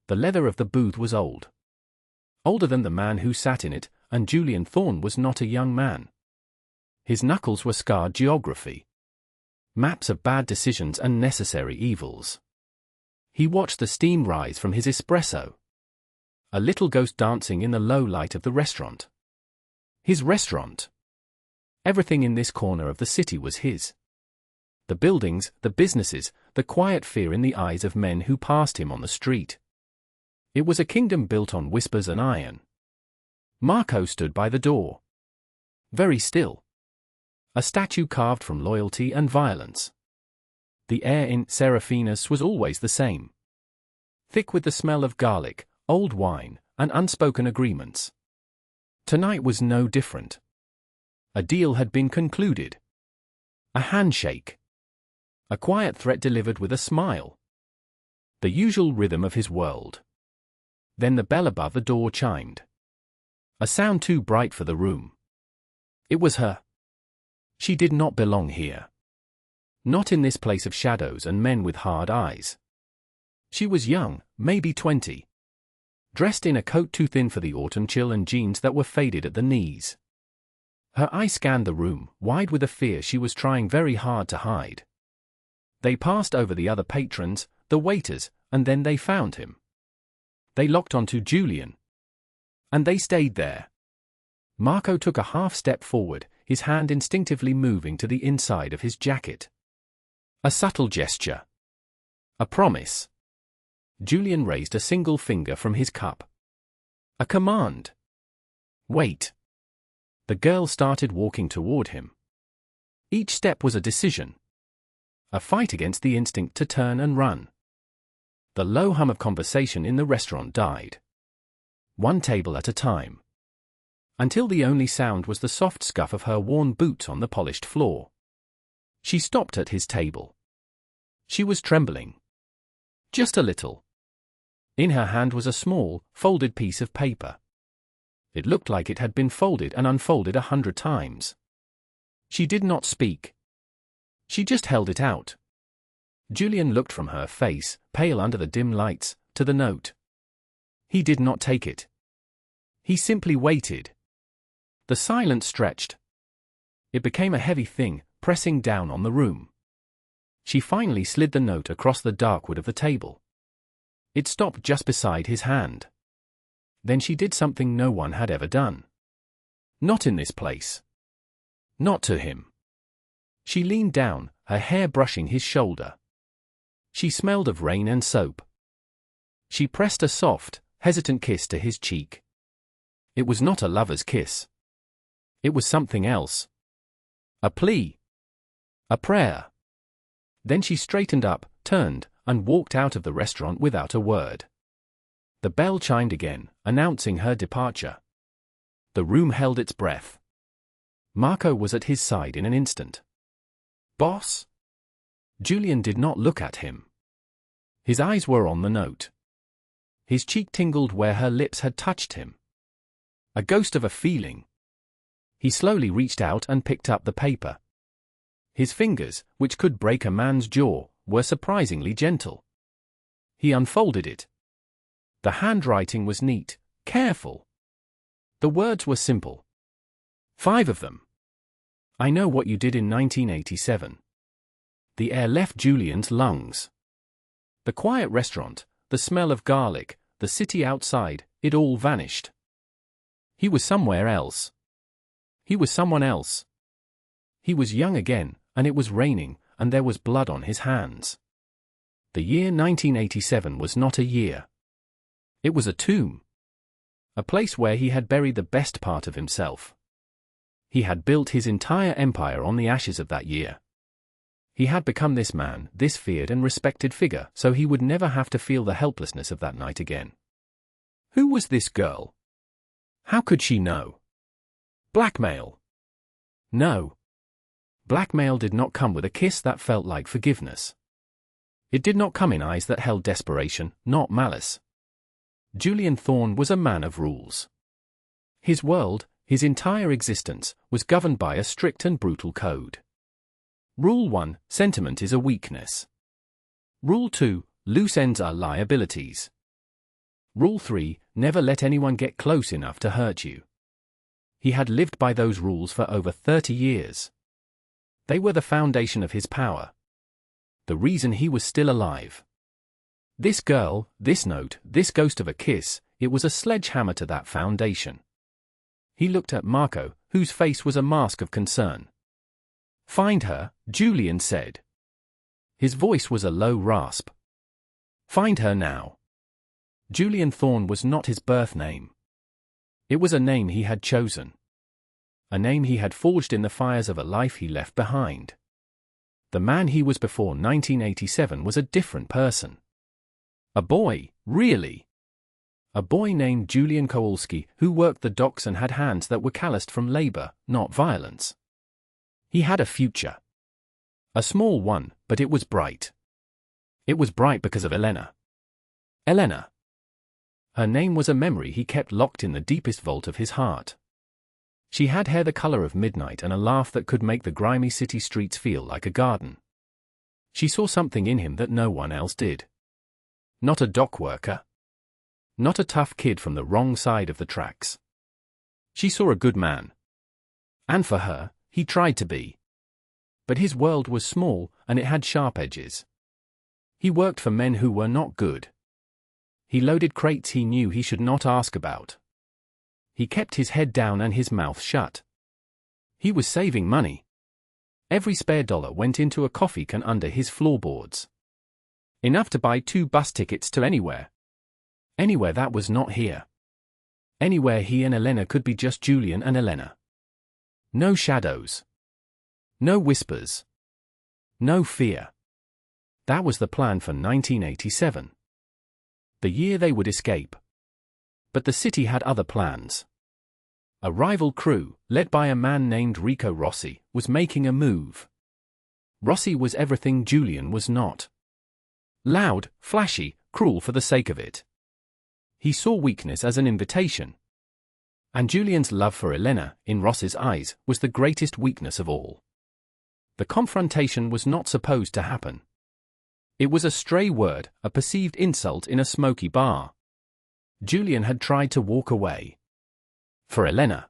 The leather of the booth was old. Older than the man who sat in it, and Julian Thorne was not a young man. His knuckles were scarred geography. Maps of bad decisions and necessary evils. He watched the steam rise from his espresso. A little ghost dancing in the low light of the restaurant. His restaurant. Everything in this corner of the city was his. The buildings, the businesses, the quiet fear in the eyes of men who passed him on the street. It was a kingdom built on whispers and iron. Marco stood by the door. Very still. A statue carved from loyalty and violence. The air in Seraphina's was always the same. Thick with the smell of garlic, old wine, and unspoken agreements. Tonight was no different. A deal had been concluded. A handshake. A quiet threat delivered with a smile. The usual rhythm of his world. Then the bell above the door chimed. A sound too bright for the room. It was her. She did not belong here. Not in this place of shadows and men with hard eyes. She was young, maybe 20. Dressed in a coat too thin for the autumn chill and jeans that were faded at the knees. Her eye scanned the room, wide with a fear she was trying very hard to hide. They passed over the other patrons, the waiters, and then they found him. They locked onto Julian. And they stayed there. Marco took a half step forward, his hand instinctively moving to the inside of his jacket. A subtle gesture. A promise. Julian raised a single finger from his cup. A command. Wait. The girl started walking toward him. Each step was a decision. A fight against the instinct to turn and run. The low hum of conversation in the restaurant died. One table at a time. Until the only sound was the soft scuff of her worn boots on the polished floor. She stopped at his table. She was trembling. Just a little. In her hand was a small, folded piece of paper. It looked like it had been folded and unfolded 100 times. She did not speak. She just held it out. Julian looked from her face, pale under the dim lights, to the note. He did not take it. He simply waited. The silence stretched. It became a heavy thing, pressing down on the room. She finally slid the note across the dark wood of the table. It stopped just beside his hand. Then she did something no one had ever done. Not in this place. Not to him. She leaned down, her hair brushing his shoulder. She smelled of rain and soap. She pressed a soft, hesitant kiss to his cheek. It was not a lover's kiss. It was something else. A plea. A prayer. Then she straightened up, turned, and walked out of the restaurant without a word. The bell chimed again, announcing her departure. The room held its breath. Marco was at his side in an instant. Boss? Julian did not look at him. His eyes were on the note. His cheek tingled where her lips had touched him. A ghost of a feeling. He slowly reached out and picked up the paper. His fingers, which could break a man's jaw, were surprisingly gentle. He unfolded it. The handwriting was neat, careful. The words were simple. 5 of them. I know what you did in 1987. The air left Julian's lungs. The quiet restaurant, the smell of garlic, the city outside, it all vanished. He was somewhere else. He was someone else. He was young again, and it was raining, and there was blood on his hands. The year 1987 was not a year. It was a tomb. A place where he had buried the best part of himself. He had built his entire empire on the ashes of that year. He had become this man, this feared and respected figure, so he would never have to feel the helplessness of that night again. Who was this girl? How could she know? Blackmail. No. Blackmail did not come with a kiss that felt like forgiveness. It did not come in eyes that held desperation, not malice. Julian Thorne was a man of rules. His world, his entire existence, was governed by a strict and brutal code. Rule 1, sentiment is a weakness. Rule 2, loose ends are liabilities. Rule 3, never let anyone get close enough to hurt you. He had lived by those rules for over 30 years. They were the foundation of his power. The reason he was still alive. This girl, this note, this ghost of a kiss, it was a sledgehammer to that foundation. He looked at Marco, whose face was a mask of concern. "Find her," Julian said. His voice was a low rasp. "Find her now." Julian Thorne was not his birth name. It was a name he had chosen. A name he had forged in the fires of a life he left behind. The man he was before 1987 was a different person. A boy, really. A boy named Julian Kowalski, who worked the docks and had hands that were calloused from labor, not violence. He had a future. A small one, but it was bright. It was bright because of Elena. Elena. Her name was a memory he kept locked in the deepest vault of his heart. She had hair the color of midnight and a laugh that could make the grimy city streets feel like a garden. She saw something in him that no one else did. Not a dock worker. Not a tough kid from the wrong side of the tracks. She saw a good man. And for her, he tried to be. But his world was small, and it had sharp edges. He worked for men who were not good. He loaded crates he knew he should not ask about. He kept his head down and his mouth shut. He was saving money. Every spare dollar went into a coffee can under his floorboards. Enough to buy 2 bus tickets to anywhere. Anywhere that was not here. Anywhere he and Elena could be just Julian and Elena. No shadows. No whispers. No fear. That was the plan for 1987. The year they would escape. But the city had other plans. A rival crew, led by a man named Rico Rossi, was making a move. Rossi was everything Julian was not. Loud, flashy, cruel for the sake of it. He saw weakness as an invitation. And Julian's love for Elena, in Rossi's eyes, was the greatest weakness of all. The confrontation was not supposed to happen. It was a stray word, a perceived insult in a smoky bar. Julian had tried to walk away. For Elena.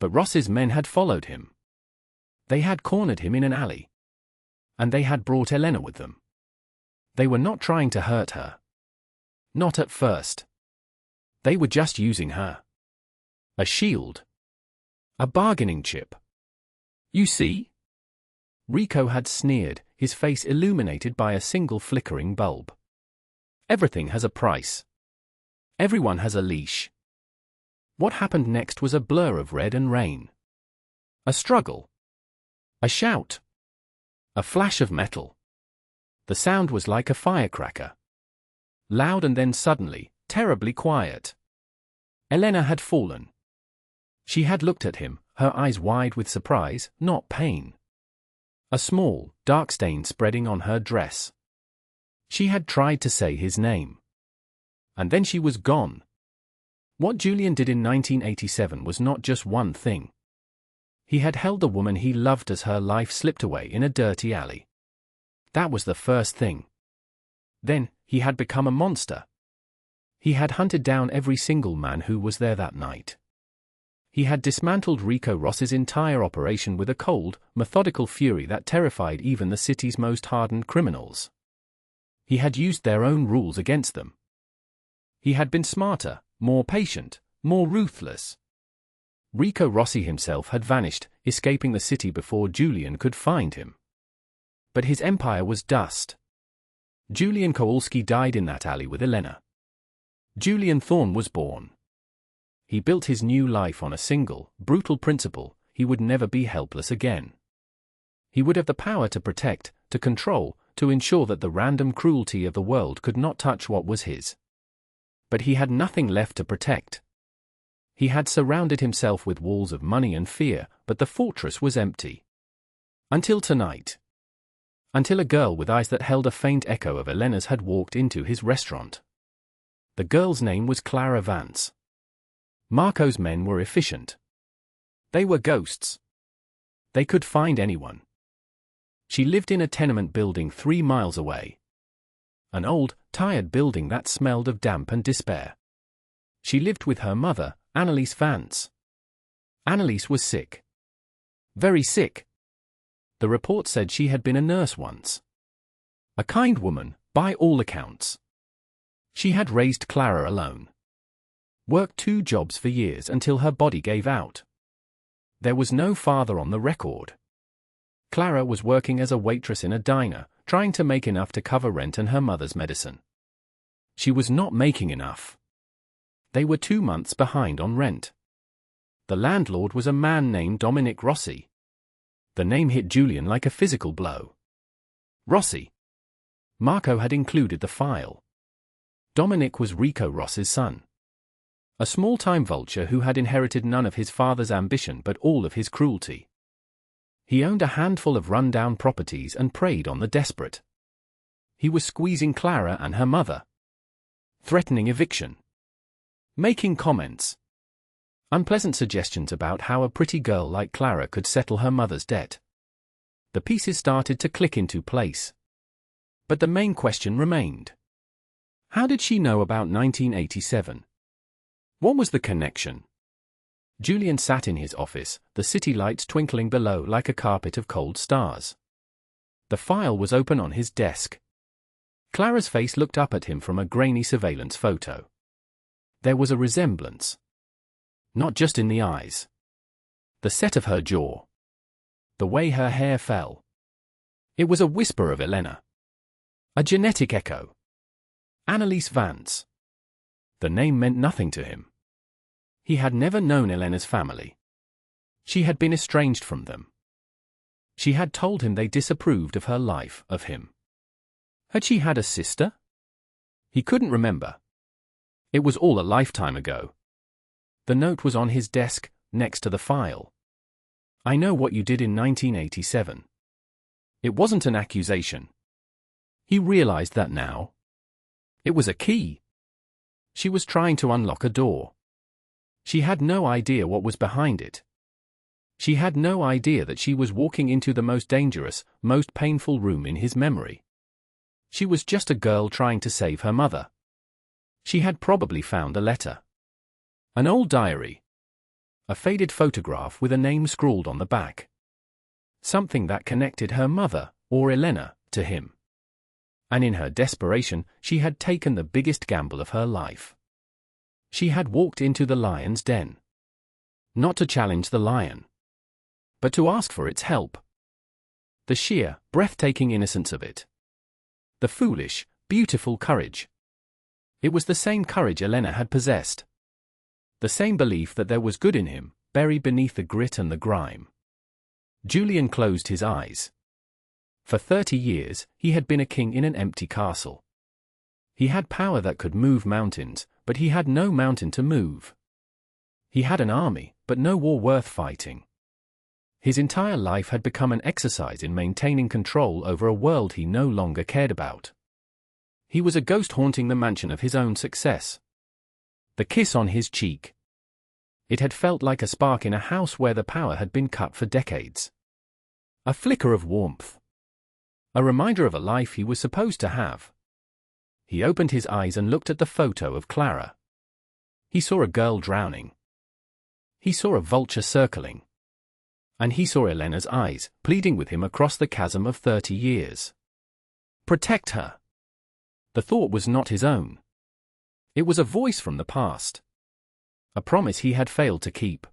But Ross's men had followed him. They had cornered him in an alley. And they had brought Elena with them. They were not trying to hurt her. Not at first. They were just using her. A shield. A bargaining chip. You see? Rico had sneered, his face illuminated by a single flickering bulb. Everything has a price. Everyone has a leash. What happened next was a blur of red and rain. A struggle. A shout. A flash of metal. The sound was like a firecracker. Loud and then suddenly, terribly quiet. Elena had fallen. She had looked at him, her eyes wide with surprise, not pain. A small, dark stain spreading on her dress. She had tried to say his name. And then she was gone. What Julian did in 1987 was not just one thing. He had held the woman he loved as her life slipped away in a dirty alley. That was the first thing. Then, he had become a monster. He had hunted down every single man who was there that night. He had dismantled Rico Ross's entire operation with a cold, methodical fury that terrified even the city's most hardened criminals. He had used their own rules against them. He had been smarter, more patient, more ruthless. Rico Rossi himself had vanished, escaping the city before Julian could find him. But his empire was dust. Julian Kowalski died in that alley with Elena. Julian Thorne was born. He built his new life on a single, brutal principle: he would never be helpless again. He would have the power to protect, to control, to ensure that the random cruelty of the world could not touch what was his. But he had nothing left to protect. He had surrounded himself with walls of money and fear, but the fortress was empty. Until tonight. Until a girl with eyes that held a faint echo of Elena's had walked into his restaurant. The girl's name was Clara Vance. Marco's men were efficient. They were ghosts. They could find anyone. She lived in a tenement building 3 miles away. An old, tired building that smelled of damp and despair. She lived with her mother, Annalise Vance. Annalise was sick. Very sick. The report said she had been a nurse once. A kind woman, by all accounts. She had raised Clara alone. Worked 2 jobs for years until her body gave out. There was no father on the record. Clara was working as a waitress in a diner, trying to make enough to cover rent and her mother's medicine. She was not making enough. They were 2 months behind on rent. The landlord was a man named Dominic Rossi. The name hit Julian like a physical blow. Rossi. Marco had included the file. Dominic was Rico Rossi's son. A small-time vulture who had inherited none of his father's ambition but all of his cruelty. He owned a handful of run-down properties and preyed on the desperate. He was squeezing Clara and her mother. Threatening eviction. Making comments. Unpleasant suggestions about how a pretty girl like Clara could settle her mother's debt. The pieces started to click into place. But the main question remained. How did she know about 1987? What was the connection? Julian sat in his office, the city lights twinkling below like a carpet of cold stars. The file was open on his desk. Clara's face looked up at him from a grainy surveillance photo. There was a resemblance. Not just in the eyes. The set of her jaw. The way her hair fell. It was a whisper of Elena. A genetic echo. Annalise Vance. The name meant nothing to him. He had never known Elena's family. She had been estranged from them. She had told him they disapproved of her life, of him. Had she had a sister? He couldn't remember. It was all a lifetime ago. The note was on his desk, next to the file. I know what you did in 1987. It wasn't an accusation. He realized that now. It was a key. She was trying to unlock a door. She had no idea what was behind it. She had no idea that she was walking into the most dangerous, most painful room in his memory. She was just a girl trying to save her mother. She had probably found a letter. An old diary. A faded photograph with a name scrawled on the back. Something that connected her mother, or Elena, to him. And in her desperation, she had taken the biggest gamble of her life. She had walked into the lion's den. Not to challenge the lion, but to ask for its help. The sheer, breathtaking innocence of it. The foolish, beautiful courage. It was the same courage Elena had possessed. The same belief that there was good in him, buried beneath the grit and the grime. Julian closed his eyes. For 30 years, he had been a king in an empty castle. He had power that could move mountains, but he had no mountain to move. He had an army, but no war worth fighting. His entire life had become an exercise in maintaining control over a world he no longer cared about. He was a ghost haunting the mansion of his own success. The kiss on his cheek. It had felt like a spark in a house where the power had been cut for decades. A flicker of warmth. A reminder of a life he was supposed to have. He opened his eyes and looked at the photo of Clara. He saw a girl drowning. He saw a vulture circling. And he saw Elena's eyes, pleading with him across the chasm of 30 years. Protect her. The thought was not his own. It was a voice from the past. A promise he had failed to keep.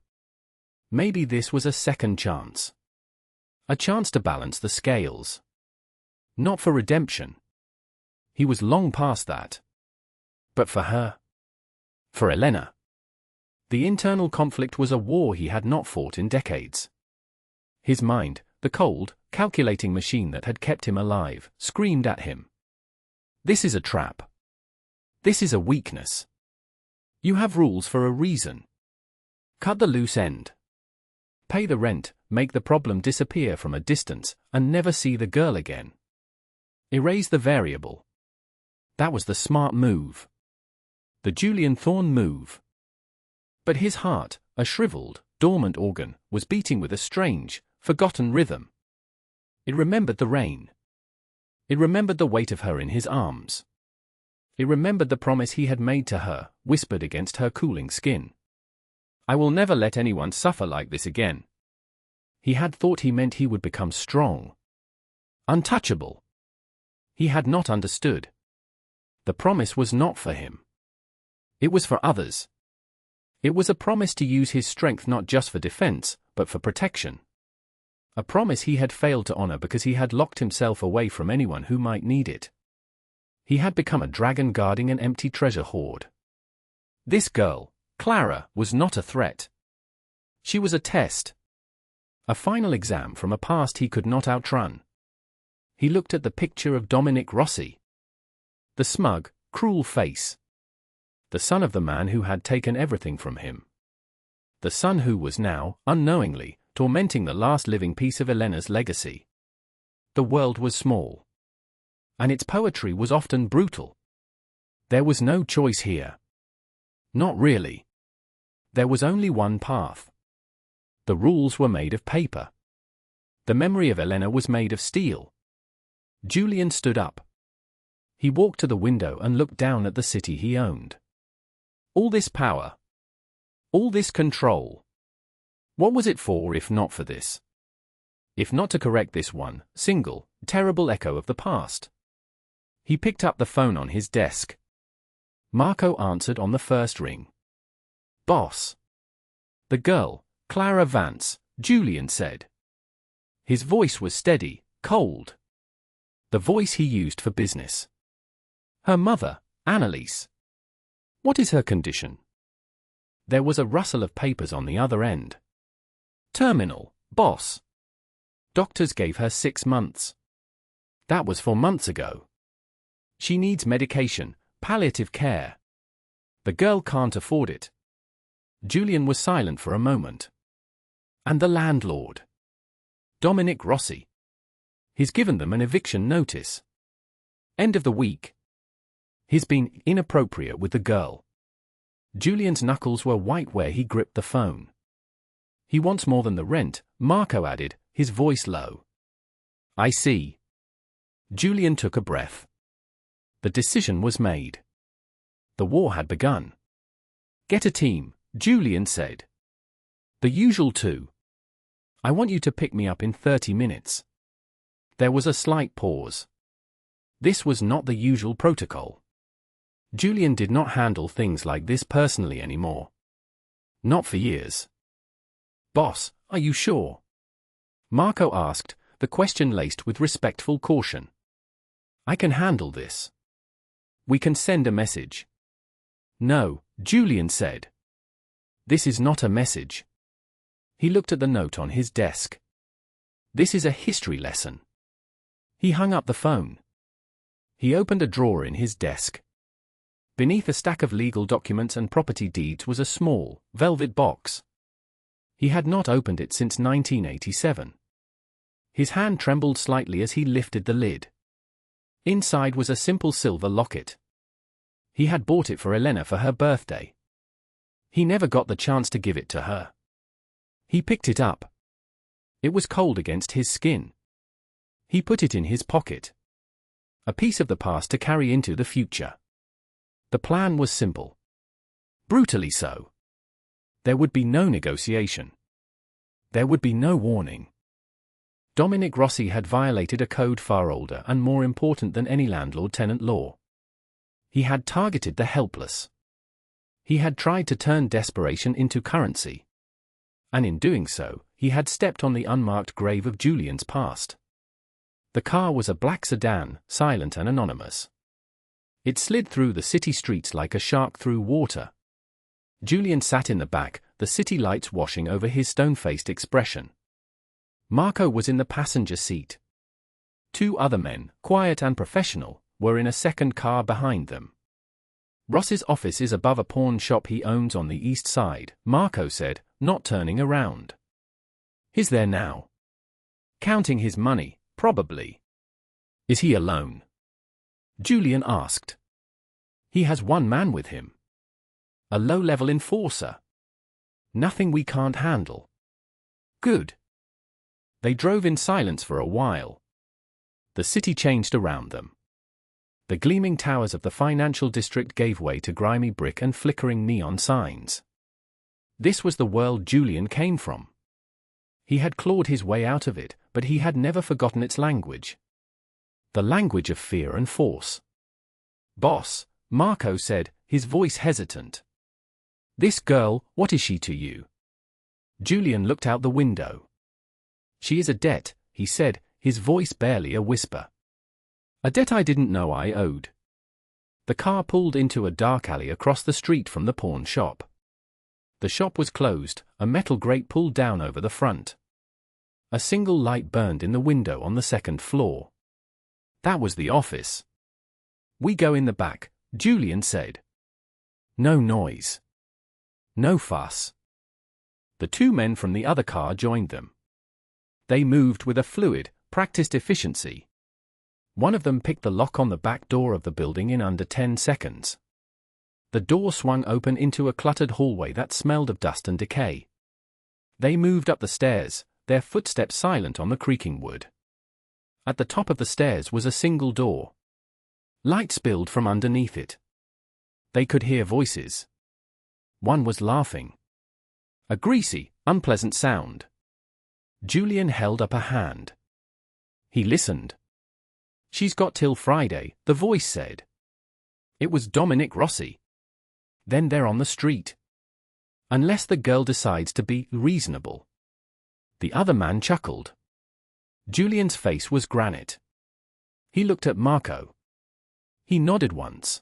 Maybe this was a second chance. A chance to balance the scales. Not for redemption. He was long past that. But for her. For Elena. The internal conflict was a war he had not fought in decades. His mind, the cold, calculating machine that had kept him alive, screamed at him. This is a trap. This is a weakness. You have rules for a reason. Cut the loose end. Pay the rent, make the problem disappear from a distance, and never see the girl again. Erase the variable. That was the smart move. The Julian Thorne move. But his heart, a shriveled, dormant organ, was beating with a strange, forgotten rhythm. It remembered the rain. It remembered the weight of her in his arms. He remembered the promise he had made to her, whispered against her cooling skin. "I will never let anyone suffer like this again." He had thought he meant he would become strong, untouchable. He had not understood. The promise was not for him. It was for others. It was a promise to use his strength not just for defense, but for protection. A promise he had failed to honor because he had locked himself away from anyone who might need it. He had become a dragon guarding an empty treasure hoard. This girl, Clara, was not a threat. She was a test. A final exam from a past he could not outrun. He looked at the picture of Dominic Rossi. The smug, cruel face. The son of the man who had taken everything from him. The son who was now, unknowingly, tormenting the last living piece of Elena's legacy. The world was small. And its poetry was often brutal. There was no choice here. Not really. There was only one path. The rules were made of paper. The memory of Elena was made of steel. Julian stood up. He walked to the window and looked down at the city he owned. All this power. All this control. What was it for if not for this? If not to correct this one, single, terrible echo of the past? He picked up the phone on his desk. Marco answered on the first ring. "Boss." "The girl, Clara Vance," Julian said. His voice was steady, cold. The voice he used for business. "Her mother, Annalise. What is her condition?" There was a rustle of papers on the other end. "Terminal, boss. Doctors gave her 6 months. That was 4 months ago. She needs medication, palliative care. The girl can't afford it." Julian was silent for a moment. "And the landlord? Dominic Rossi. He's given them an eviction notice. End of the week. He's been inappropriate with the girl." Julian's knuckles were white where he gripped the phone. "He wants more than the rent," Marco added, his voice low. "I see." Julian took a breath. The decision was made. The war had begun. "Get a team," Julian said. "The usual 2. I want you to pick me up in 30 minutes. There was a slight pause. This was not the usual protocol. Julian did not handle things like this personally anymore. Not for years. "Boss, are you sure?" Marco asked, the question laced with respectful caution. "I can handle this. We can send a message." "No," Julian said. "This is not a message." He looked at the note on his desk. "This is a history lesson." He hung up the phone. He opened a drawer in his desk. Beneath a stack of legal documents and property deeds was a small, velvet box. He had not opened it since 1987. His hand trembled slightly as he lifted the lid. Inside was a simple silver locket. He had bought it for Elena for her birthday. He never got the chance to give it to her. He picked it up. It was cold against his skin. He put it in his pocket. A piece of the past to carry into the future. The plan was simple. Brutally so. There would be no negotiation. There would be no warning. Dominic Rossi had violated a code far older and more important than any landlord-tenant law. He had targeted the helpless. He had tried to turn desperation into currency. And in doing so, he had stepped on the unmarked grave of Julian's past. The car was a black sedan, silent and anonymous. It slid through the city streets like a shark through water. Julian sat in the back, the city lights washing over his stone-faced expression. Marco was in the passenger seat. 2 other men, quiet and professional, were in a second car behind them. "Ross's office is above a pawn shop he owns on the east side," Marco said, not turning around. "He's there now. Counting his money, probably." "Is he alone?" Julian asked. "He has 1 man with him. A low-level enforcer. Nothing we can't handle." "Good." They drove in silence for a while. The city changed around them. The gleaming towers of the financial district gave way to grimy brick and flickering neon signs. This was the world Julian came from. He had clawed his way out of it, but he had never forgotten its language. The language of fear and force. "Boss," Marco said, his voice hesitant. "This girl, what is she to you?" Julian looked out the window. "She is a debt," he said, his voice barely a whisper. "A debt I didn't know I owed." The car pulled into a dark alley across the street from the pawn shop. The shop was closed, a metal grate pulled down over the front. A single light burned in the window on the second floor. That was the office. "We go in the back," Julian said. No noise. No fuss. The two men from the other car joined them. They moved with a fluid, practiced efficiency. One of them picked the lock on the back door of the building in under 10 seconds. The door swung open into a cluttered hallway that smelled of dust and decay. They moved up the stairs, their footsteps silent on the creaking wood. At the top of the stairs was a single door. Light spilled from underneath it. They could hear voices. One was laughing. A greasy, unpleasant sound. Julian held up a hand. He listened. "She's got till Friday," the voice said. It was Dominic Rossi. Then they're on the street. Unless the girl decides to be reasonable. The other man chuckled. Julian's face was granite. He looked at Marco. He nodded once.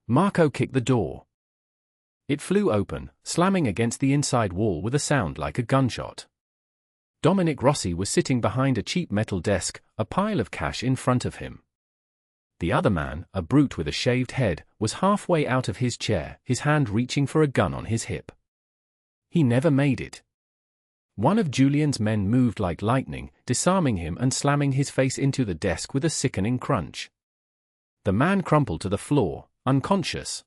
Marco kicked the door. It flew open, slamming against the inside wall with a sound like a gunshot. Dominic Rossi was sitting behind a cheap metal desk, a pile of cash in front of him. The other man, a brute with a shaved head, was halfway out of his chair, his hand reaching for a gun on his hip. He never made it. One of Julian's men moved like lightning, disarming him and slamming his face into the desk with a sickening crunch. The man crumpled to the floor, unconscious.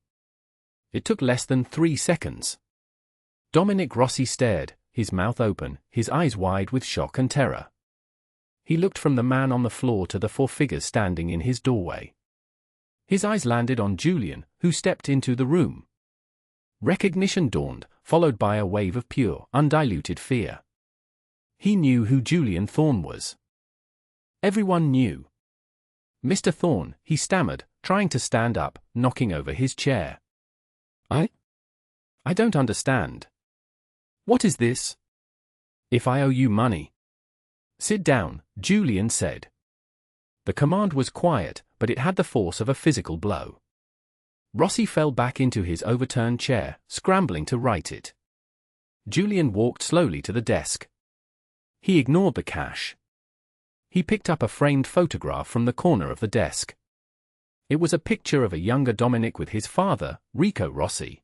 It took less than 3 seconds. Dominic Rossi stared, his mouth open, his eyes wide with shock and terror. He looked from the man on the floor to the 4 figures standing in his doorway. His eyes landed on Julian, who stepped into the room. Recognition dawned, followed by a wave of pure, undiluted fear. He knew who Julian Thorne was. Everyone knew. "Mr. Thorne," he stammered, trying to stand up, knocking over his chair. I don't understand. What is this?" "If I owe you money." "Sit down," Julian said. The command was quiet, but it had the force of a physical blow. Rossi fell back into his overturned chair, scrambling to right it. Julian walked slowly to the desk. He ignored the cash. He picked up a framed photograph from the corner of the desk. It was a picture of a younger Dominic with his father, Rico Rossi.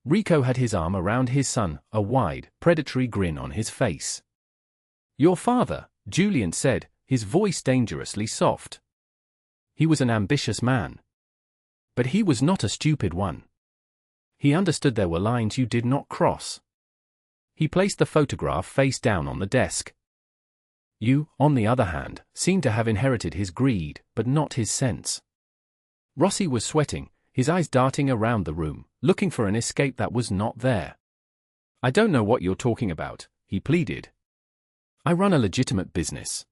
Rico had his arm around his son, a wide, predatory grin on his face. "Your father," Julian said, his voice dangerously soft. He was an ambitious man. But he was not a stupid one. He understood there were lines you did not cross. He placed the photograph face down on the desk. "You, on the other hand, seem to have inherited his greed, but not his sense." Rossi was sweating, his eyes darting around the room, looking for an escape that was not there. "I don't know what you're talking about," he pleaded. "I run a legitimate business.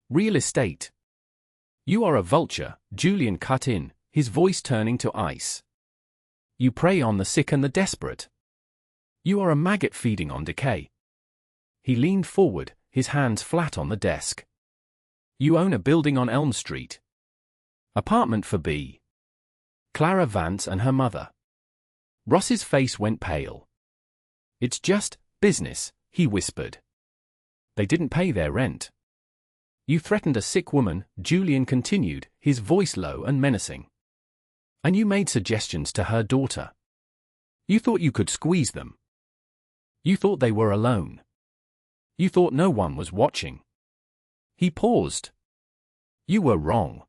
Real estate." "You are a vulture," Julian cut in, his voice turning to ice. "You prey on the sick and the desperate. You are a maggot feeding on decay." He leaned forward, his hands flat on the desk. "You own a building on Elm Street. Apartment for B. Clara Vance and her mother." Ross's face went pale. "It's just business," he whispered. "They didn't pay their rent." "You threatened a sick woman," Julian continued, his voice low and menacing. "And you made suggestions to her daughter. You thought you could squeeze them. You thought they were alone. You thought no one was watching." He paused. "You were wrong."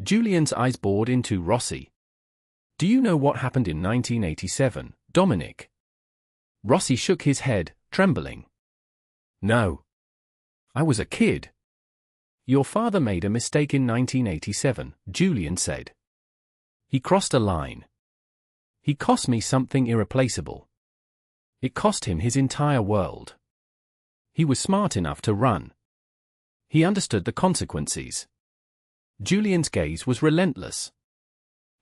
Julian's eyes bored into Rossi. "Do you know what happened in 1987, Dominic?" Rossi shook his head, trembling. "No. I was a kid." your father made a mistake in 1987, Julian said. He crossed a line. He cost me something irreplaceable. It cost him his entire world. He was smart enough to run. He understood the consequences. Julian's gaze was relentless.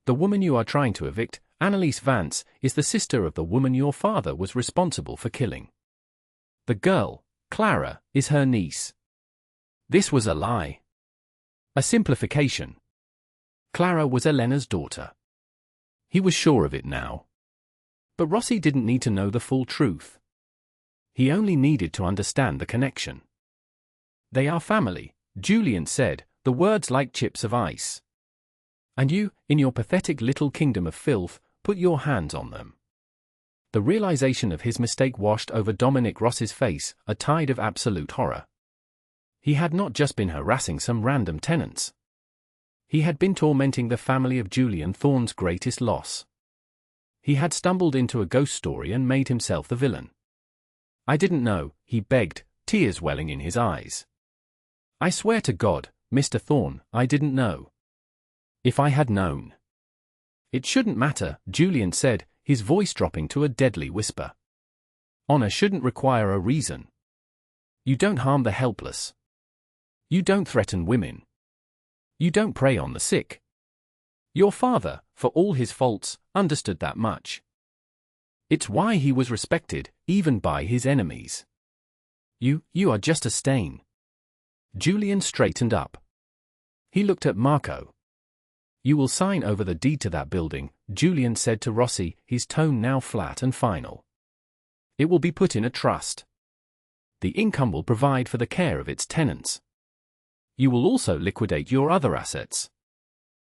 The woman you are trying to evict, Annalise Vance, is the sister of the woman your father was responsible for killing. The girl, Clara, is her niece. This was a lie. A simplification. Clara was Elena's daughter. He was sure of it now. But Rossi didn't need to know the full truth. He only needed to understand the connection. They are family, Julian said, the words like chips of ice. And you, in your pathetic little kingdom of filth, put your hands on them. The realization of his mistake washed over Dominic Ross's face, a tide of absolute horror. He had not just been harassing some random tenants. He had been tormenting the family of Julian Thorne's greatest loss. He had stumbled into a ghost story and made himself the villain. I didn't know, he begged, tears welling in his eyes. I swear to God, Mr. Thorne, I didn't know. If I had known. It shouldn't matter, Julian said, his voice dropping to a deadly whisper. Honor shouldn't require a reason. You don't harm the helpless. You don't threaten women. You don't prey on the sick. Your father, for all his faults, understood that much. It's why he was respected, even by his enemies. You are just a stain. Julian straightened up. He looked at Marco. You will sign over the deed to that building, Julian said to Rossi, his tone now flat and final. It will be put in a trust. The income will provide for the care of its tenants. You will also liquidate your other assets.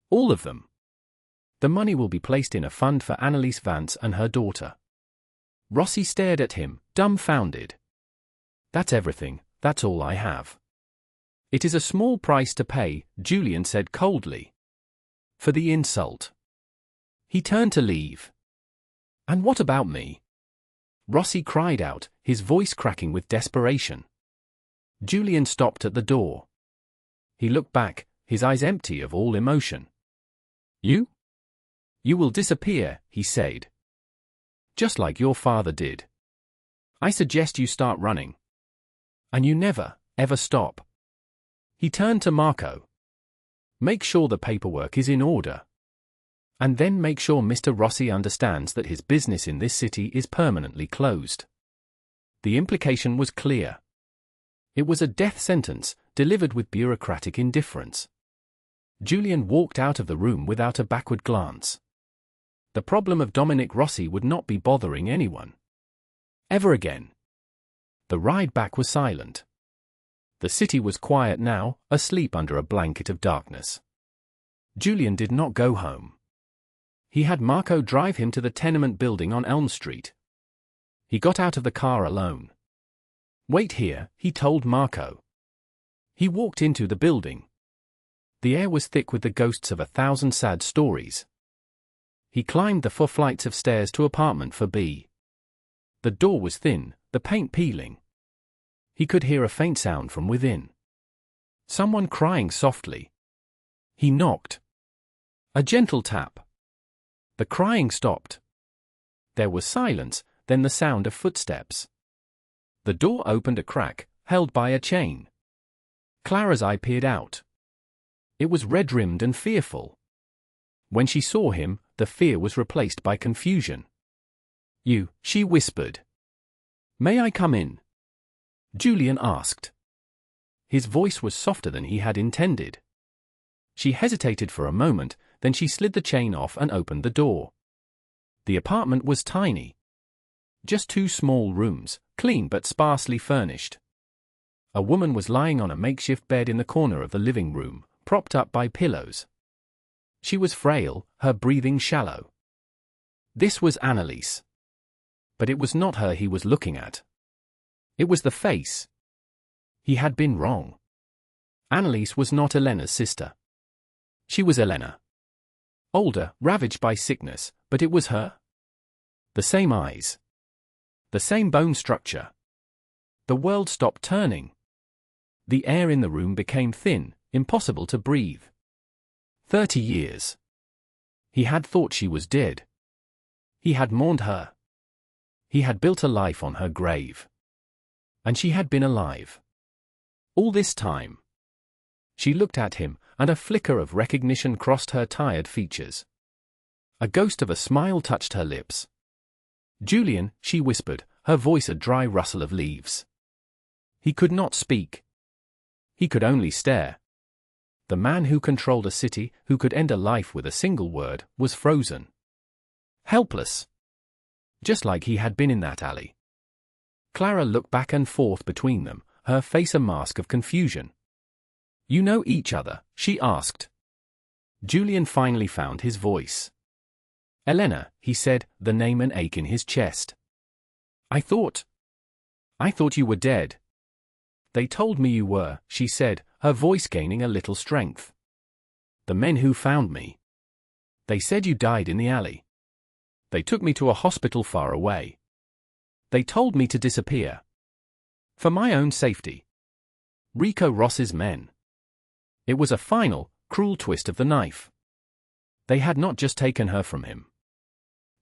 All of them. The money will be placed in a fund for Annalise Vance and her daughter. Rossi stared at him, dumbfounded. That's everything, that's all I have. It is a small price to pay, Julian said coldly. For the insult. He turned to leave. And what about me? Rossi cried out, his voice cracking with desperation. Julian stopped at the door. He looked back, his eyes empty of all emotion. You? You will disappear, he said. Just like your father did. I suggest you start running. And you never, ever stop. He turned to Marco. Make sure the paperwork is in order. And then make sure Mr. Rossi understands that his business in this city is permanently closed. The implication was clear. It was a death sentence, delivered with bureaucratic indifference. Julian walked out of the room without a backward glance. The problem of Dominic Rossi would not be bothering anyone. Ever again. The ride back was silent. The city was quiet now, asleep under a blanket of darkness. Julian did not go home. He had Marco drive him to the tenement building on Elm Street. He got out of the car alone. Wait here, he told Marco. He walked into the building. The air was thick with the ghosts of 1,000 sad stories. He climbed the 4 flights of stairs to apartment for B. The door was thin, the paint peeling. He could hear a faint sound from within. Someone crying softly. He knocked. A gentle tap. The crying stopped. There was silence, then the sound of footsteps. The door opened a crack, held by a chain. Clara's eye peered out. It was red-rimmed and fearful. When she saw him, the fear was replaced by confusion. You, she whispered. May I come in? Julian asked. His voice was softer than he had intended. She hesitated for a moment, then she slid the chain off and opened the door. The apartment was tiny. Just 2 small rooms, clean but sparsely furnished. A woman was lying on a makeshift bed in the corner of the living room, propped up by pillows. She was frail, her breathing shallow. This was Annalise. But it was not her he was looking at. It was the face. He had been wrong. Annalise was not Elena's sister. She was Elena. Older, ravaged by sickness, but it was her. The same eyes. The same bone structure. The world stopped turning. The air in the room became thin, impossible to breathe. 30 years. He had thought she was dead. He had mourned her. He had built a life on her grave. And she had been alive. All this time. She looked at him, and a flicker of recognition crossed her tired features. A ghost of a smile touched her lips. "Julian," she whispered, her voice a dry rustle of leaves. He could not speak. He could only stare. The man who controlled a city, who could end a life with a single word, was frozen. Helpless. Just like he had been in that alley. Clara looked back and forth between them, her face a mask of confusion. "You know each other?" she asked. Julian finally found his voice. "Elena," he said, the name an ache in his chest. I thought you were dead." "They told me you were," she said, her voice gaining a little strength. "The men who found me. They said you died in the alley. They took me to a hospital far away. They told me to disappear. For my own safety. Rico Ross's men." It was a final, cruel twist of the knife. They had not just taken her from him.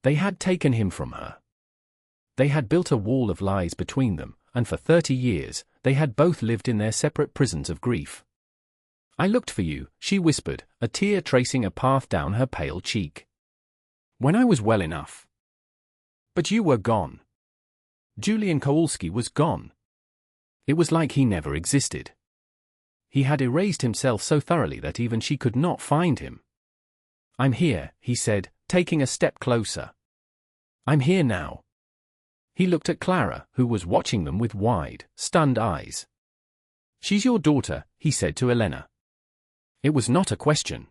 They had taken him from her. They had built a wall of lies between them, and for 30 years, they had both lived in their separate prisons of grief. "I looked for you," she whispered, a tear tracing a path down her pale cheek. "When I was well enough. But you were gone." Julian Kowalski was gone. It was like he never existed. He had erased himself so thoroughly that even she could not find him. "I'm here," he said, taking a step closer. "I'm here now." He looked at Clara, who was watching them with wide, stunned eyes. "She's your daughter," he said to Elena. It was not a question.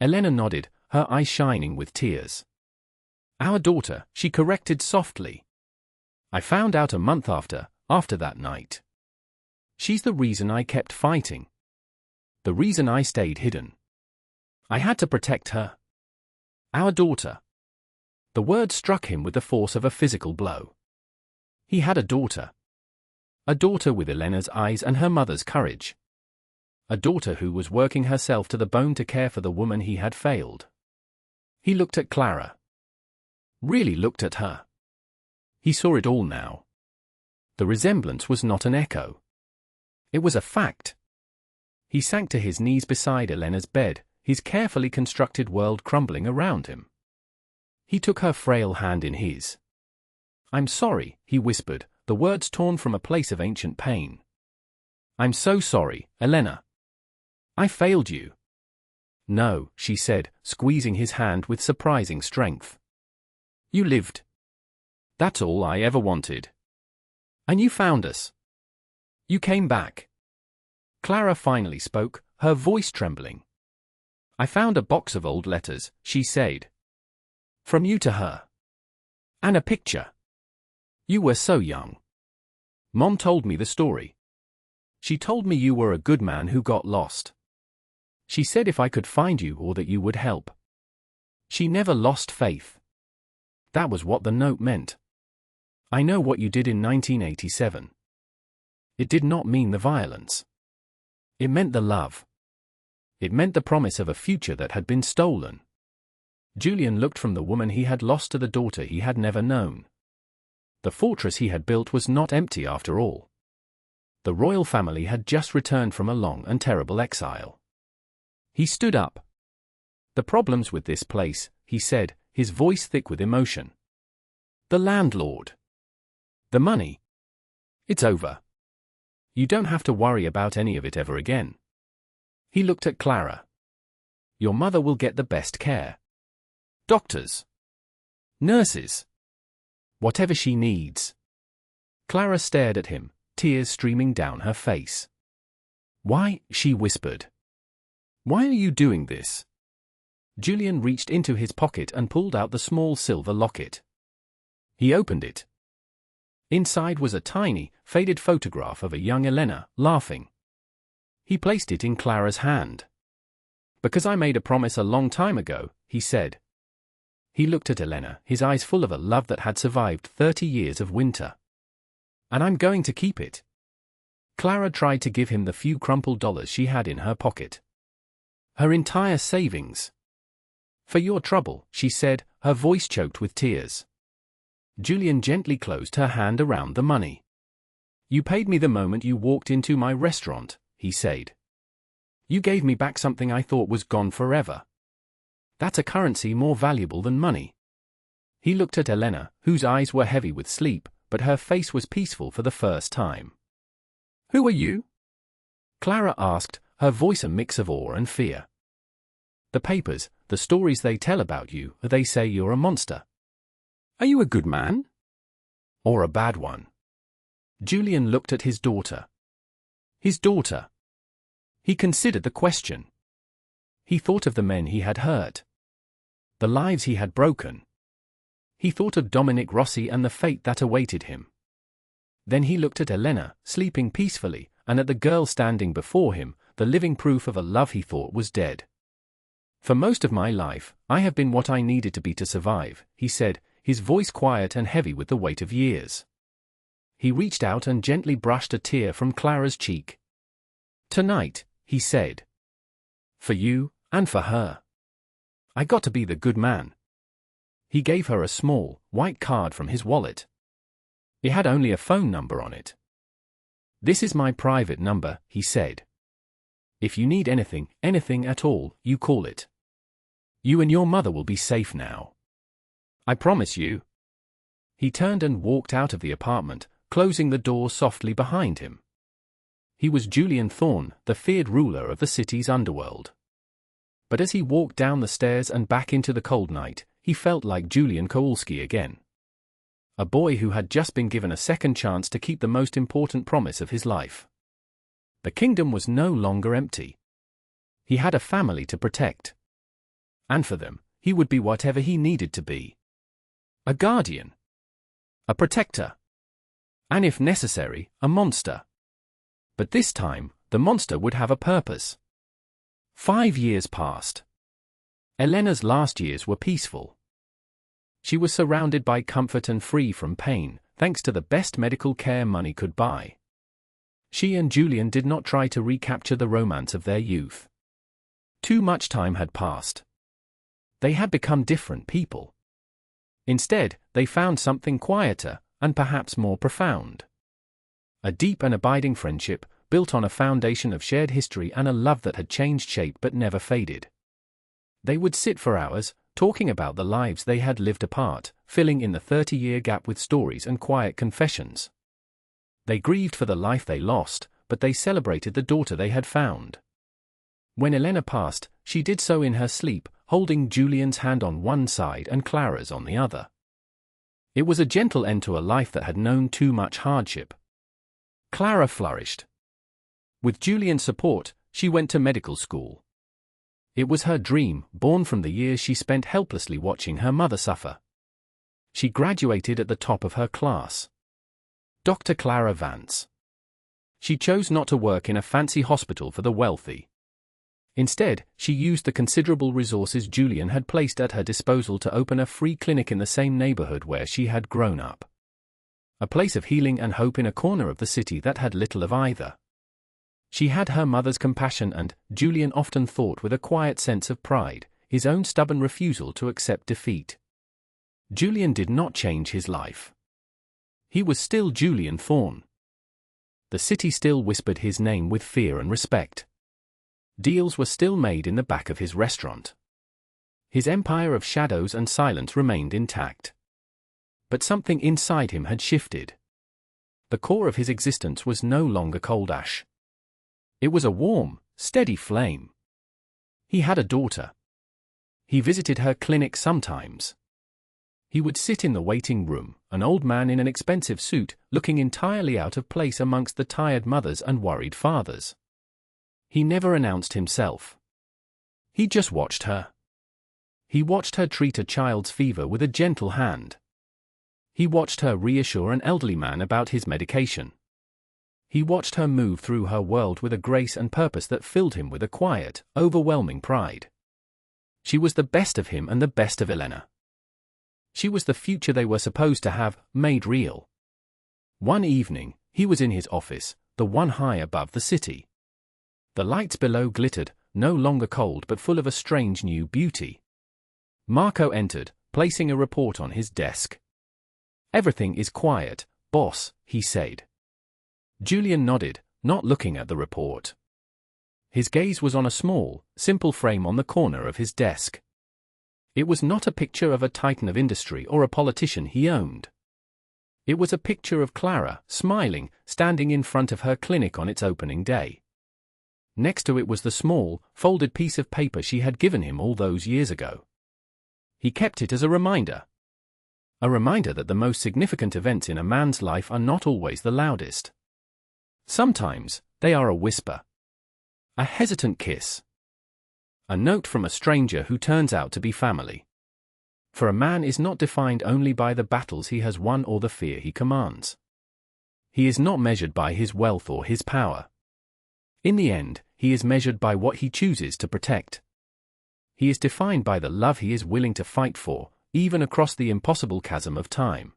Elena nodded, her eyes shining with tears. "Our daughter," she corrected softly. "I found out a month after that night. She's the reason I kept fighting. The reason I stayed hidden. I had to protect her. Our daughter." The word struck him with the force of a physical blow. He had a daughter. A daughter with Elena's eyes and her mother's courage. A daughter who was working herself to the bone to care for the woman he had failed. He looked at Clara. Really looked at her. He saw it all now. The resemblance was not an echo. It was a fact. He sank to his knees beside Elena's bed, his carefully constructed world crumbling around him. He took her frail hand in his. "I'm sorry," he whispered, the words torn from a place of ancient pain. "I'm so sorry, Elena. I failed you." "No," she said, squeezing his hand with surprising strength. "You lived. That's all I ever wanted. And you found us. You came back." Clara finally spoke, her voice trembling. "I found a box of old letters," she said. "From you to her. And a picture. You were so young. Mom told me the story. She told me you were a good man who got lost. She said if I could find you or that you would help. She never lost faith. That was what the note meant. I know what you did in 1987. It did not mean the violence. It meant the love. It meant the promise of a future that had been stolen." Julian looked from the woman he had lost to the daughter he had never known. The fortress he had built was not empty after all. The royal family had just returned from a long and terrible exile. He stood up. "The problems with this place," he said, his voice thick with emotion. "The landlord. The money. It's over. You don't have to worry about any of it ever again." He looked at Clara. "Your mother will get the best care. Doctors. Nurses. Whatever she needs." Clara stared at him, tears streaming down her face. "Why?" she whispered. "Why are you doing this?" Julian reached into his pocket and pulled out the small silver locket. He opened it. Inside was a tiny, faded photograph of a young Elena, laughing. He placed it in Clara's hand. "Because I made a promise a long time ago," he said. He looked at Elena, his eyes full of a love that had survived 30 years of winter. "And I'm going to keep it." Clara tried to give him the few crumpled dollars she had in her pocket. Her entire savings. "For your trouble," she said, her voice choked with tears. Julian gently closed her hand around the money. "You paid me the moment you walked into my restaurant," he said. "You gave me back something I thought was gone forever. That's a currency more valuable than money." He looked at Elena, whose eyes were heavy with sleep, but her face was peaceful for the first time. "Who are you?" Clara asked, her voice a mix of awe and fear. "The papers, the stories they tell about you, they say you're a monster. Are you a good man? Or a bad one?" Julian looked at his daughter. His daughter. He considered the question. He thought of the men he had hurt. The lives he had broken. He thought of Dominic Rossi and the fate that awaited him. Then he looked at Elena, sleeping peacefully, and at the girl standing before him, the living proof of a love he thought was dead. "For most of my life, I have been what I needed to be to survive," he said, his voice quiet and heavy with the weight of years. He reached out and gently brushed a tear from Clara's cheek. "Tonight," he said. "For you, and for her. I got to be the good man." He gave her a small, white card from his wallet. It had only a phone number on it. "This is my private number," he said. "If you need anything, anything at all, you call it. You and your mother will be safe now. I promise you." He turned and walked out of the apartment, closing the door softly behind him. He was Julian Thorne, the feared ruler of the city's underworld. But as he walked down the stairs and back into the cold night, he felt like Julian Kowalski again. A boy who had just been given a second chance to keep the most important promise of his life. The kingdom was no longer empty. He had a family to protect. And for them, he would be whatever he needed to be. A guardian. A protector. And if necessary, a monster. But this time, the monster would have a purpose. 5 years passed. Elena's last years were peaceful. She was surrounded by comfort and free from pain, thanks to the best medical care money could buy. She and Julian did not try to recapture the romance of their youth. Too much time had passed. They had become different people. Instead, they found something quieter, and perhaps more profound. A deep and abiding friendship, built on a foundation of shared history and a love that had changed shape but never faded. They would sit for hours, talking about the lives they had lived apart, filling in the 30-year gap with stories and quiet confessions. They grieved for the life they lost, but they celebrated the daughter they had found. When Elena passed, she did so in her sleep, holding Julian's hand on one side and Clara's on the other. It was a gentle end to a life that had known too much hardship. Clara flourished. With Julian's support, she went to medical school. It was her dream, born from the years she spent helplessly watching her mother suffer. She graduated at the top of her class. Dr. Clara Vance. She chose not to work in a fancy hospital for the wealthy. Instead, she used the considerable resources Julian had placed at her disposal to open a free clinic in the same neighborhood where she had grown up. A place of healing and hope in a corner of the city that had little of either. She had her mother's compassion and, Julian often thought with a quiet sense of pride, his own stubborn refusal to accept defeat. Julian did not change his life. He was still Julian Thorne. The city still whispered his name with fear and respect. Deals were still made in the back of his restaurant. His empire of shadows and silence remained intact. But something inside him had shifted. The core of his existence was no longer cold ash. It was a warm, steady flame. He had a daughter. He visited her clinic sometimes. He would sit in the waiting room, an old man in an expensive suit, looking entirely out of place amongst the tired mothers and worried fathers. He never announced himself. He just watched her. He watched her treat a child's fever with a gentle hand. He watched her reassure an elderly man about his medication. He watched her move through her world with a grace and purpose that filled him with a quiet, overwhelming pride. She was the best of him and the best of Elena. She was the future they were supposed to have, made real. One evening, he was in his office, the one high above the city. The lights below glittered, no longer cold but full of a strange new beauty. Marco entered, placing a report on his desk. "Everything is quiet, boss," he said. Julian nodded, not looking at the report. His gaze was on a small, simple frame on the corner of his desk. It was not a picture of a titan of industry or a politician he owned. It was a picture of Clara, smiling, standing in front of her clinic on its opening day. Next to it was the small, folded piece of paper she had given him all those years ago. He kept it as a reminder. A reminder that the most significant events in a man's life are not always the loudest. Sometimes, they are a whisper. A hesitant kiss. A note from a stranger who turns out to be family. For a man is not defined only by the battles he has won or the fear he commands. He is not measured by his wealth or his power. In the end, he is measured by what he chooses to protect. He is defined by the love he is willing to fight for, even across the impossible chasm of time.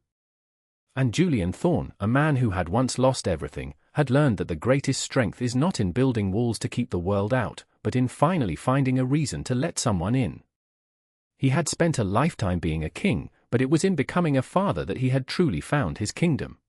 And Julian Thorne, a man who had once lost everything, had learned that the greatest strength is not in building walls to keep the world out, but in finally finding a reason to let someone in. He had spent a lifetime being a king, but it was in becoming a father that he had truly found his kingdom.